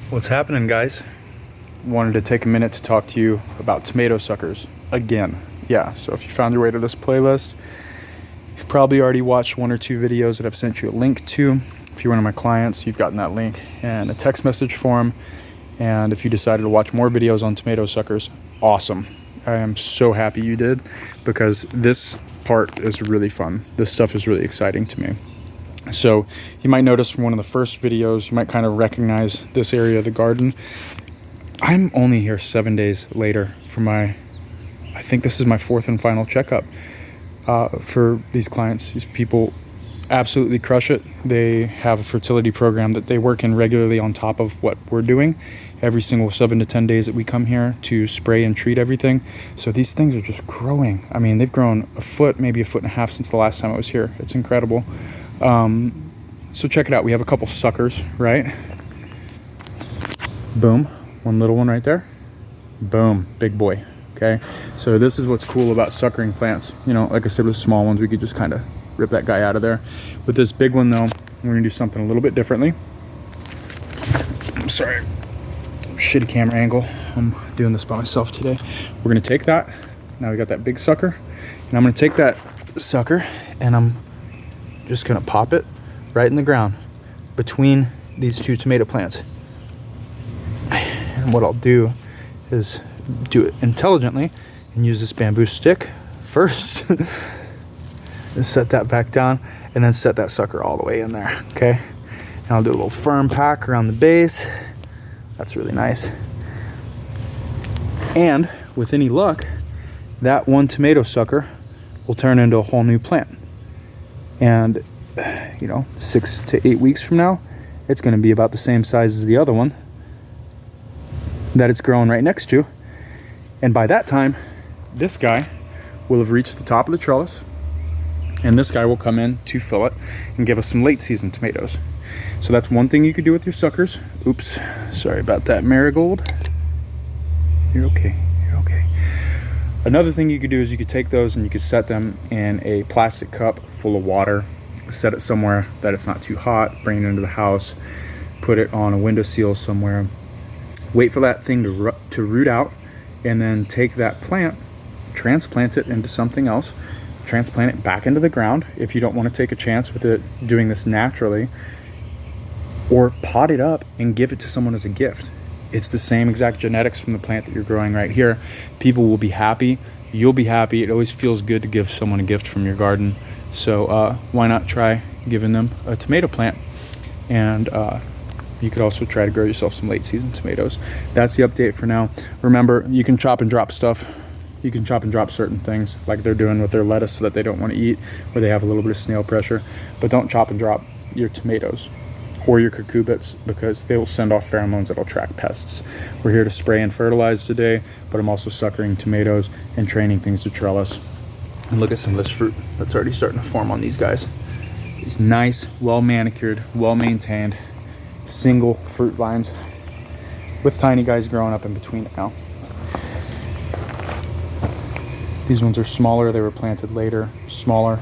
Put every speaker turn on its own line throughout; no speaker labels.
What's happening, guys? Wanted to take a minute to talk to you about tomato suckers again. Yeah, so if you found your way to this playlist, you've probably already watched one or two videos that I've sent you a link to. If you're one of my clients, you've gotten that link and a text message form. And if you decided to watch more videos on tomato suckers, awesome. I am so happy you did, because this part is really fun. This stuff is really exciting to me. So you might notice from one of the first videos, you might kind of recognize this area of the garden. I'm only here 7 days later for I think this is my fourth and final checkup for these clients. These people absolutely crush it. They have a fertility program that they work in regularly on top of what we're doing every single 7 to 10 days that we come here to spray and treat everything. So these things are just growing. I mean, they've grown a foot, maybe a foot and a half since the last time I was here. It's incredible. So check it out. We have a couple suckers, right? Boom. One little one right there. Boom. Big boy. Okay. So this is what's cool about suckering plants. You know, like I said, with small ones, we could just kind of rip that guy out of there. With this big one, though, we're going to do something a little bit differently. I'm sorry. Shitty camera angle. I'm doing this by myself today. We're going to take that. Now we got that big sucker. And I'm going to take that sucker and I'm just going to pop it right in the ground between these two tomato plants. And what I'll do is do it intelligently and use this bamboo stick first and set that back down, and then set that sucker all the way in there. Okay, and I'll do a little firm pack around the base. That's really nice. And with any luck, that one tomato sucker will turn into a whole new plant. And, you know, 6 to 8 weeks from now, it's going to be about the same size as the other one that it's growing right next to. And by that time, this guy will have reached the top of the trellis, and this guy will come in to fill it and give us some late season tomatoes. So that's one thing you could do with your suckers. Oops, sorry about that, Marigold. You're okay. Another thing you could do is you could take those and you could set them in a plastic cup full of water, set it somewhere that it's not too hot, bring it into the house, put it on a windowsill somewhere, wait for that thing to root out, and then take that plant, transplant it into something else, transplant it back into the ground if you don't want to take a chance with it doing this naturally, or pot it up and give it to someone as a gift. It's the same exact genetics from the plant that you're growing right here. People will be happy. You'll be happy. It always feels good to give someone a gift from your garden. So why not try giving them a tomato plant? And you could also try to grow yourself some late season tomatoes. That's the update for now. Remember, you can chop and drop stuff. You can chop and drop certain things like they're doing with their lettuce so that they don't want to eat, or they have a little bit of snail pressure. But don't chop and drop your tomatoes or your cucurbits, because they will send off pheromones that will attract pests. We're here to spray and fertilize today, but I'm also suckering tomatoes and training things to trellis. And look at some of this fruit that's already starting to form on these guys. These nice, well manicured, well maintained, single fruit vines with tiny guys growing up in between it now. These ones are smaller. They were planted later. Smaller,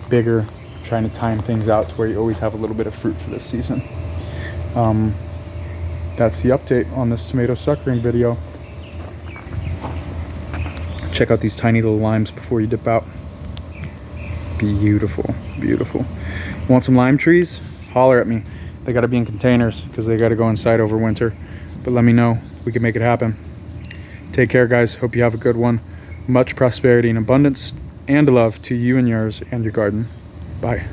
bigger, trying to time things out to where you always have a little bit of fruit for this season. That's the update on this tomato suckering video. Check out these tiny little limes before you dip out. Beautiful, beautiful. Want some lime trees? Holler at me. They got to be in containers because they got to go inside over winter. But let me know. We can make it happen. Take care, guys. Hope you have a good one. Much prosperity and abundance and love to you and yours and your garden. Bye.